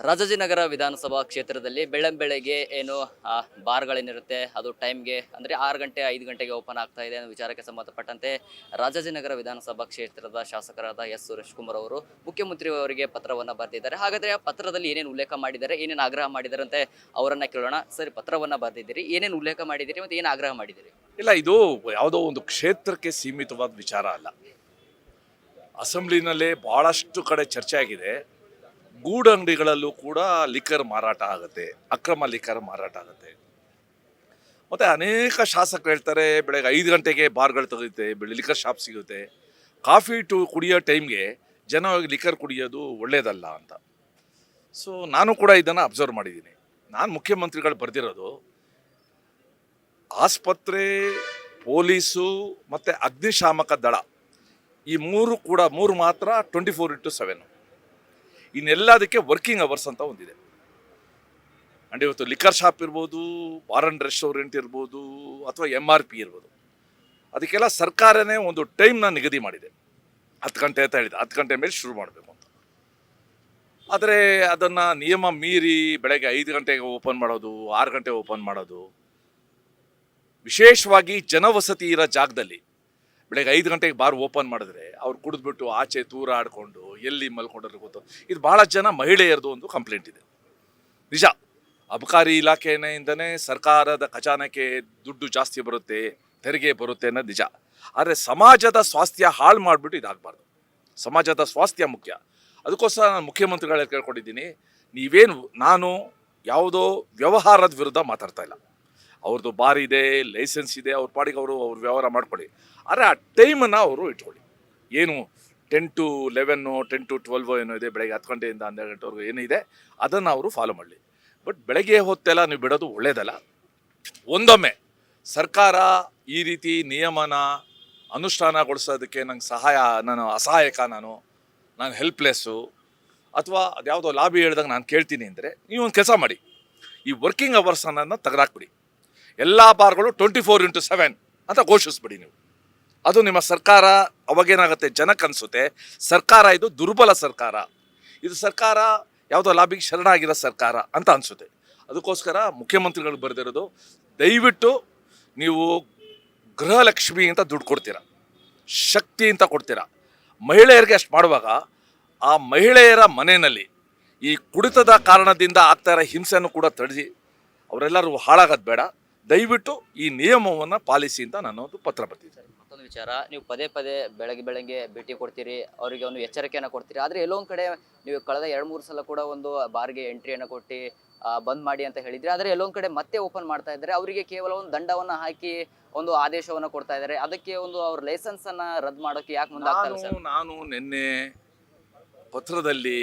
ರಾಜಾಜಿನಗರ ವಿಧಾನಸಭಾ ಕ್ಷೇತ್ರದಲ್ಲಿ ಬೆಳ್ಳಂಬೆಳಗ್ಗೆ ಏನು ಬಾರ್ಗಳೇನಿರುತ್ತೆ ಅದು ಟೈಮ್ಗೆ ಅಂದರೆ 6 ಗಂಟೆ 5 ಗಂಟೆಗೆ ಓಪನ್ ಆಗ್ತಾ ಇದೆ ಅನ್ನೋ ವಿಚಾರಕ್ಕೆ ಸಂಬಂಧಪಟ್ಟಂತೆ ರಾಜಾಜಿನಗರ ವಿಧಾನಸಭಾ ಕ್ಷೇತ್ರದ ಶಾಸಕರಾದ ಎಸ್ ಸುರೇಶ್ ಕುಮಾರ್ ಅವರು ಮುಖ್ಯಮಂತ್ರಿ ಅವರಿಗೆ ಪತ್ರವನ್ನು ಬರೆದಿದ್ದಾರೆ. ಹಾಗಾದರೆ ಆ ಪತ್ರದಲ್ಲಿ ಏನೇನು ಉಲ್ಲೇಖ ಮಾಡಿದ್ದಾರೆ, ಏನೇನು ಆಗ್ರಹ ಮಾಡಿದ್ದಾರೆ ಅಂತ ಅವರನ್ನ ಕೇಳೋಣ. ಸರಿ, ಪತ್ರವನ್ನು ಬರೆದಿದ್ದೀರಿ, ಏನೇನು ಉಲ್ಲೇಖ ಮಾಡಿದ್ದೀರಿ ಮತ್ತು ಏನು ಆಗ್ರಹ ಮಾಡಿದ್ದೀರಿ? ಇಲ್ಲ, ಇದು ಯಾವುದೋ ಒಂದು ಕ್ಷೇತ್ರಕ್ಕೆ ಸೀಮಿತವಾದ ವಿಚಾರ ಅಲ್ಲ. ಅಸೆಂಬ್ಲಿನಲ್ಲೇ ಬಹಳಷ್ಟು ಕಡೆ ಚರ್ಚೆ ಆಗಿದೆ. ಗೂಡಂಗಡಿಗಳಲ್ಲೂ ಕೂಡ ಲಿಕ್ಕರ್ ಮಾರಾಟ ಆಗುತ್ತೆ, ಅಕ್ರಮ ಲಿಕ್ಕರ್ ಮಾರಾಟ ಆಗುತ್ತೆ. ಮತ್ತು ಅನೇಕ ಶಾಸಕರು ಹೇಳ್ತಾರೆ ಬೆಳಗ್ಗೆ 5 ಗಂಟೆಗೆ ಬಾರ್ಗಳು ತೆಗೆಯುತ್ತೆ, ಲಿಕ್ಕರ್ ಶಾಪ್ ಸಿಗುತ್ತೆ. ಕಾಫಿ ಕುಡಿಯೋ ಟೈಮ್ಗೆ ಜನ ಹೋಗಿ ಲಿಕ್ಕರ್ ಕುಡಿಯೋದು ಒಳ್ಳೆಯದಲ್ಲ ಅಂತ. ಸೊ ನಾನು ಕೂಡ ಇದನ್ನು ಅಬ್ಸರ್ವ್ ಮಾಡಿದ್ದೀನಿ. ನಾನು ಮುಖ್ಯಮಂತ್ರಿಗಳು ಬರೆದಿರೋದು ಆಸ್ಪತ್ರೆ, ಪೊಲೀಸು ಮತ್ತು ಅಗ್ನಿಶಾಮಕ ದಳ ಈ ಮೂರು ಮಾತ್ರ 24/7. ಇನ್ನೆಲ್ಲದಕ್ಕೆ ವರ್ಕಿಂಗ್ ಅವರ್ಸ್ ಅಂತ ಒಂದಿದೆ. ಆ್ಯಂಡ್ ಇವತ್ತು ಲಿಕ್ಕರ್ ಶಾಪ್ ಇರ್ಬೋದು, ಬಾರ್ ಆ್ಯಂಡ್ ರೆಸ್ಟೋರೆಂಟ್ ಇರ್ಬೋದು, ಅಥವಾ MRP ಇರ್ಬೋದು, ಅದಕ್ಕೆಲ್ಲ ಸರ್ಕಾರನೇ ಒಂದು ಟೈಮ್ನ ನಿಗದಿ ಮಾಡಿದೆ. 10 ಗಂಟೆ ಅಂತ ಹೇಳಿದೆ, 10 ಗಂಟೆ ಮೇಲೆ ಶುರು ಮಾಡಬೇಕು ಅಂತ. ಆದರೆ ಅದನ್ನು ನಿಯಮ ಮೀರಿ ಬೆಳಗ್ಗೆ 5 ಗಂಟೆಗೆ ಓಪನ್ ಮಾಡೋದು, 6 ಗಂಟೆ ಓಪನ್ ಮಾಡೋದು, ವಿಶೇಷವಾಗಿ ಜನವಸತಿ ಇರೋ ಜಾಗದಲ್ಲಿ ಬೆಳಗ್ಗೆ 5 ಗಂಟೆಗೆ ಬಾರ್ ಓಪನ್ ಮಾಡಿದ್ರೆ ಅವ್ರು ಕುಡಿದ್ಬಿಟ್ಟು ಆಚೆ ತೂರ ಆಡಿಕೊಂಡು ಎಲ್ಲಿ ಮಲ್ಕೊಂಡ್ರೆ ಗೊತ್ತು. ಇದು ಭಾಳ ಜನ ಮಹಿಳೆಯರದು ಒಂದು ಕಂಪ್ಲೇಂಟ್ ಇದೆ. ನಿಜ, ಅಬಕಾರಿ ಇಲಾಖೆಯಿಂದನೇ ಸರ್ಕಾರದ ಖಜಾನೆಗೆ ದುಡ್ಡು ಜಾಸ್ತಿ ಬರುತ್ತೆ, ತೆರಿಗೆ ಬರುತ್ತೆ ಅನ್ನೋದು ನಿಜ. ಆದರೆ ಸಮಾಜದ ಸ್ವಾಸ್ಥ್ಯ ಹಾಳು ಮಾಡಿಬಿಟ್ಟು ಇದಾಗಬಾರ್ದು. ಸಮಾಜದ ಸ್ವಾಸ್ಥ್ಯ ಮುಖ್ಯ. ಅದಕ್ಕೋಸ್ಕರ ನಾನು ಮುಖ್ಯಮಂತ್ರಿಗಳ ಕೇಳ್ಕೊಂಡಿದ್ದೀನಿ, ನೀವೇನು, ನಾನು ಯಾವುದೋ ವ್ಯವಹಾರದ ವಿರುದ್ಧ ಮಾತಾಡ್ತಾ ಇಲ್ಲ. ಅವ್ರದ್ದು ಬಾರ್ ಇದೆ, ಲೈಸೆನ್ಸ್ ಇದೆ, ಅವ್ರ ಪಾಡಿಗೆ ಅವ್ರ ವ್ಯವಹಾರ ಮಾಡ್ಕೊಳ್ಳಿ. ಆದರೆ ಆ ಟೈಮನ್ನು ಅವರು ಇಟ್ಕೊಳ್ಳಿ. ಏನು 10 to 11, 10 to 12 ಏನೋ ಇದೆ, ಬೆಳಗ್ಗೆ 10 ಗಂಟೆಯಿಂದ 12 ಗಂಟೆವರೆಗೂ ಏನಿದೆ ಅದನ್ನು ಅವರು ಫಾಲೋ ಮಾಡಲಿ. ಬಟ್ ಬೆಳಗ್ಗೆ ಹೊತ್ತೆಲ್ಲ ನೀವು ಬಿಡೋದು ಒಳ್ಳೆಯದಲ್ಲ. ಒಂದೊಮ್ಮೆ ಸರ್ಕಾರ ಈ ರೀತಿ ನಿಯಮನ ಅನುಷ್ಠಾನಗೊಳಿಸೋದಕ್ಕೆ ನಾನು ಅಸಹಾಯಕ, ನಾನು ಹೆಲ್ಪ್ಲೆಸ್ಸು, ಅಥವಾ ಅದ್ಯಾವುದೋ ಲಾಬಿ ಹೇಳ್ದಾಗ ನಾನು ಕೇಳ್ತೀನಿ ಅಂದರೆ ನೀವು ಒಂದು ಕೆಲಸ ಮಾಡಿ, ಈ ವರ್ಕಿಂಗ್ ಅವರ್ಸ್ ಅನ್ನೋದನ್ನ ತೆಗೆದಾಕ್ಬಿಡಿ. ಎಲ್ಲ ಬಾರ್ಗಳು 24/7 ಅಂತ ಘೋಷಿಸ್ಬಿಡಿ ನೀವು. ಅದು ನಿಮ್ಮ ಸರ್ಕಾರ. ಅವಾಗೇನಾಗುತ್ತೆ, ಜನಕ್ಕೆ ಅನಿಸುತ್ತೆ ಸರ್ಕಾರ ಇದು ದುರ್ಬಲ ಸರ್ಕಾರ, ಇದು ಸರ್ಕಾರ ಯಾವುದೋ ಲಾಬಿಗೆ ಶರಣಾಗಿರೋ ಸರ್ಕಾರ ಅಂತ ಅನಿಸುತ್ತೆ. ಅದಕ್ಕೋಸ್ಕರ ಮುಖ್ಯಮಂತ್ರಿಗಳು ಬರೆದಿರೋದು, ದಯವಿಟ್ಟು ನೀವು ಗೃಹಲಕ್ಷ್ಮಿ ಅಂತ ದುಡ್ಡು ಕೊಡ್ತೀರಾ, ಶಕ್ತಿ ಅಂತ ಕೊಡ್ತೀರಾ. ಮಹಿಳೆಯರಿಗೆ ಅಷ್ಟು ಮಾಡುವಾಗ ಆ ಮಹಿಳೆಯರ ಮನೆಯಲ್ಲಿ ಈ ಕುಡಿತದ ಕಾರಣದಿಂದ ಆಗ್ತಾ ಇರೋ ಹಿಂಸೆಯನ್ನು ಕೂಡ ತಡೆಸಿ ಅವರೆಲ್ಲರೂ ಹಾಳಾಗೋದು ಬೇಡ. ದಯವಿಟ್ಟು ಈ ನಿಯಮವನ್ನು ಪಾಲಿಸಿ ಅಂತ ನಾನು ಒಂದು ಪತ್ರ ಬರ್ತಿದ್ದೆ. ಮತ್ತೊಂದು ವಿಚಾರ, ನೀವು ಪದೇ ಪದೇ ಬೆಳಗ್ಗೆ ಭೇಟಿ ಕೊಡ್ತೀರಿ, ಅವರಿಗೆ ಒಂದು ಎಚ್ಚರಿಕೆಯನ್ನು ಕೊಡ್ತೀರಿ. ಆದರೆ ಎಲ್ಲೋ ಒಂದು ಕಡೆ ನೀವು ಕಳೆದ 2-3 ಸಲ ಕೂಡ ಒಂದು ಬಾರ್ಗೆ ಎಂಟ್ರಿಯನ್ನು ಕೊಟ್ಟು ಬಂದ್ ಮಾಡಿ ಅಂತ ಹೇಳಿದ್ರಿ. ಆದರೆ ಎಲ್ಲೊಂದು ಕಡೆ ಮತ್ತೆ ಓಪನ್ ಮಾಡ್ತಾ ಇದ್ದಾರೆ. ಅವರಿಗೆ ಕೇವಲ ಒಂದು ದಂಡವನ್ನು ಹಾಕಿ ಒಂದು ಆದೇಶವನ್ನು ಕೊಡ್ತಾ ಇದ್ದಾರೆ. ಅದಕ್ಕೆ ಒಂದು ಅವ್ರ ಲೈಸೆನ್ಸ್ ಅನ್ನ ರದ್ದು ಮಾಡೋಕೆ ಯಾಕೆ ಮುಂದಾಗ್ತಾರೆ ಸರ್? ನಾನು ನಿನ್ನೆ ಪತ್ರದಲ್ಲಿ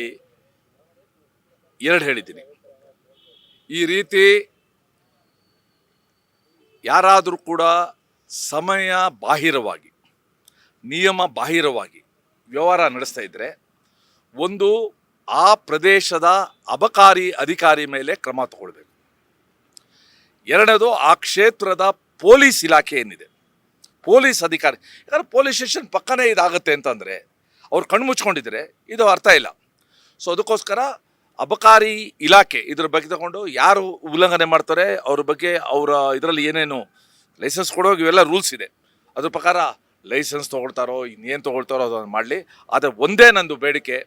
2 ಹೇಳಿದ್ದೀನಿ. ಈ ರೀತಿ ಯಾರಾದರೂ ಕೂಡ ಸಮಯ ಬಾಹಿರವಾಗಿ, ನಿಯಮ ಬಾಹಿರವಾಗಿ ವ್ಯವಹಾರ ನಡೆಸ್ತಾ ಇದ್ದರೆ, ಒಂದು ಆ ಪ್ರದೇಶದ ಅಬಕಾರಿ ಅಧಿಕಾರಿ ಮೇಲೆ ಕ್ರಮ ತಗೊಳ್ಬೇಕು. ಎರಡನೇದು, ಆ ಕ್ಷೇತ್ರದ ಪೊಲೀಸ್ ಇಲಾಖೆ ಏನಿದೆ, ಪೊಲೀಸ್ ಅಧಿಕಾರಿ, ಯಾಕಂದರೆ ಪೊಲೀಸ್ ಸ್ಟೇಷನ್ ಪಕ್ಕನೇ ಇದಾಗುತ್ತೆ ಅಂತಂದರೆ ಅವ್ರು ಕಣ್ಣು ಮುಚ್ಕೊಂಡಿದ್ರೆ ಇದು ಅರ್ಥ ಇಲ್ಲ. ಸೊ ಅದಕ್ಕೋಸ್ಕರ ಅಬಕಾರಿ ಇಲಾಖೆ ಇದ್ರ ಬಗ್ಗೆ ತಗೊಂಡು ಯಾರು ಉಲ್ಲಂಘನೆ ಮಾಡ್ತಾರೆ ಅವ್ರ ಬಗ್ಗೆ ಅವರ ಇದರಲ್ಲಿ ಏನೇನು ಲೈಸೆನ್ಸ್ ಕೊಡೋಗಿ ಇವೆಲ್ಲ ರೂಲ್ಸ್ ಇದೆ, ಅದ್ರ ಪ್ರಕಾರ ಲೈಸೆನ್ಸ್ ತೊಗೊಳ್ತಾರೋ ಇನ್ನೇನು ತೊಗೊಳ್ತಾರೋ ಅದನ್ನು ಮಾಡಲಿ. ಆದರೆ ಒಂದೇ ನಂದು ಬೇಡಿಕೆ,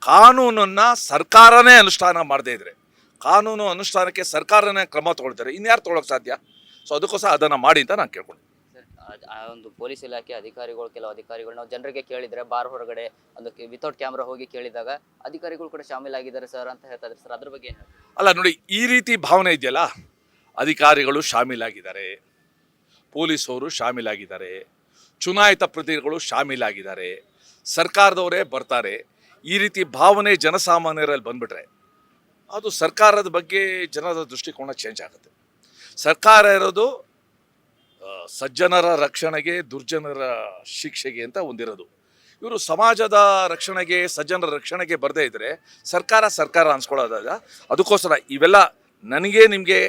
ಕಾನೂನನ್ನು ಸರ್ಕಾರನೇ ಅನುಷ್ಠಾನ ಮಾಡದೇ ಇದ್ರೆ, ಕಾನೂನು ಅನುಷ್ಠಾನಕ್ಕೆ ಸರ್ಕಾರನೇ ಕ್ರಮ ತೊಗೊಳ್ತಾರೆ, ಇನ್ಯಾರು ತೊಗೊಳಕ್ಕೆ ಸಾಧ್ಯ? ಸೊ ಅದಕ್ಕೋಸ್ಕರ ಅದನ್ನು ಮಾಡಿ ಅಂತ ನಾನು ಕೇಳ್ಕೊಂಡು. ಆ ಒಂದು ಪೊಲೀಸ್ ಇಲಾಖೆ ಅಧಿಕಾರಿಗಳು, ಕೆಲವು ಅಧಿಕಾರಿಗಳು ನಾವು ಜನರಿಗೆ ಕೇಳಿದ್ರೆ ಬಾರ್ ಹೊರಗಡೆ ಒಂದು ವಿತೌಟ್ ಕ್ಯಾಮ್ರಾ ಹೋಗಿ ಕೇಳಿದಾಗ ಅಧಿಕಾರಿಗಳು ಕೂಡ ಶಾಮೀಲಾಗಿದ್ದಾರೆ ಸರ್ ಅಂತ ಹೇಳ್ತಾ ಇದ್ದಾರೆ ಸರ್. ಅದ್ರ ಬಗ್ಗೆ ಏನು? ಅಲ್ಲ ನೋಡಿ, ಈ ರೀತಿ ಭಾವನೆ ಇದೆಯಲ್ಲ, ಅಧಿಕಾರಿಗಳು ಶಾಮೀಲಾಗಿದ್ದಾರೆ, ಪೊಲೀಸವರು ಶಾಮೀಲಾಗಿದ್ದಾರೆ, ಚುನಾಯಿತ ಪ್ರತಿನಿಧಿಗಳು ಶಾಮೀಲಾಗಿದ್ದಾರೆ, ಸರ್ಕಾರದವರೇ ಬರ್ತಾರೆ. ಈ ರೀತಿ ಭಾವನೆ ಜನಸಾಮಾನ್ಯರಲ್ಲಿ ಬಂದ್ಬಿಟ್ರೆ ಅದು ಸರ್ಕಾರದ ಬಗ್ಗೆ ಜನರ ದೃಷ್ಟಿಕೋನ ಚೇಂಜ್ ಆಗುತ್ತೆ. ಸರ್ಕಾರ ಇರೋದು ಸಜ್ಜನರ ರಕ್ಷಣೆಗೆ, ದುರ್ಜನರ ಶಿಕ್ಷೆಗೆ ಅಂತ ಒಂದಿರೋದು. ಇವರು ಸಮಾಜದ ರಕ್ಷಣೆಗೆ, ಸಜ್ಜನರ ರಕ್ಷಣೆಗೆ ಬರದೇ ಇದ್ದರೆ ಸರ್ಕಾರ ಅನ್ಸ್ಕೊಳ್ಳೋದಾಗ, ಅದಕ್ಕೋಸ್ಕರ ಇವೆಲ್ಲ ನನಗೆ ನಿಮಗೆ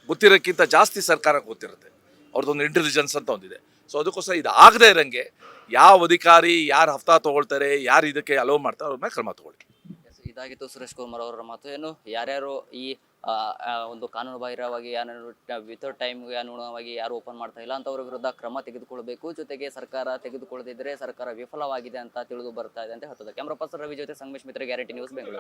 ಗೊತ್ತಿರೋಕ್ಕಿಂತ ಜಾಸ್ತಿ ಸರ್ಕಾರಕ್ಕೆ ಗೊತ್ತಿರುತ್ತೆ. ಅವ್ರದ್ದೊಂದು ಇಂಟೆಲಿಜೆನ್ಸ್ ಅಂತ ಒಂದಿದೆ. ಸೊ ಅದಕ್ಕೋಸ್ಕರ ಇದು ಆಗದೇ ಇರೋಂಗೆ ಯಾವ ಅಧಿಕಾರಿ ಯಾರು ಹಫ್ತಾ ತೊಗೊಳ್ತಾರೆ, ಯಾರು ಇದಕ್ಕೆ ಅಲೋ ಮಾಡ್ತಾರೆ ಅವ್ರ ಮೇಲೆ ಕ್ರಮ ತೊಗೊಳ್ಳಿ. ಇದಾಗಿತ್ತು ಸುರೇಶ್ ಕುಮಾರ್ ಅವರ ಮಾತು. ಏನು ಯಾರ್ಯಾರು ಈ ಒಂದು ಕಾನೂನು ಬಾಹಿರವಾಗಿ ವಿತೌಟ್ ಟೈಮ್ಗೆ ಅನುಗುಣವಾಗಿ ಯಾರು ಓಪನ್ ಮಾಡ್ತಾ ಇಲ್ಲ ಅಂತವ್ರ ವಿರುದ್ಧ ಕ್ರಮ ತೆಗೆದುಕೊಳ್ಬೇಕು. ಜೊತೆಗೆ ಸರ್ಕಾರ ತೆಗೆದುಕೊಳ್ಳದಿದ್ರೆ ಸರ್ಕಾರ ವಿಫಲವಾಗಿದೆ ಅಂತ ತಿಳಿದು ಬರ್ತಾ ಇದೆ ಅಂತ ಹೇಳ್ತದೆ. ಕ್ಯಾಮ್ರಾ ಪರ್ಸನ್ ರವಿ ಜೊತೆ ಸಂಗಮೇಶ್ ಮಿತ್ರ, ಗ್ಯಾರಂಟಿ ನ್ಯೂಸ್, ಬೆಂಗಳೂರು.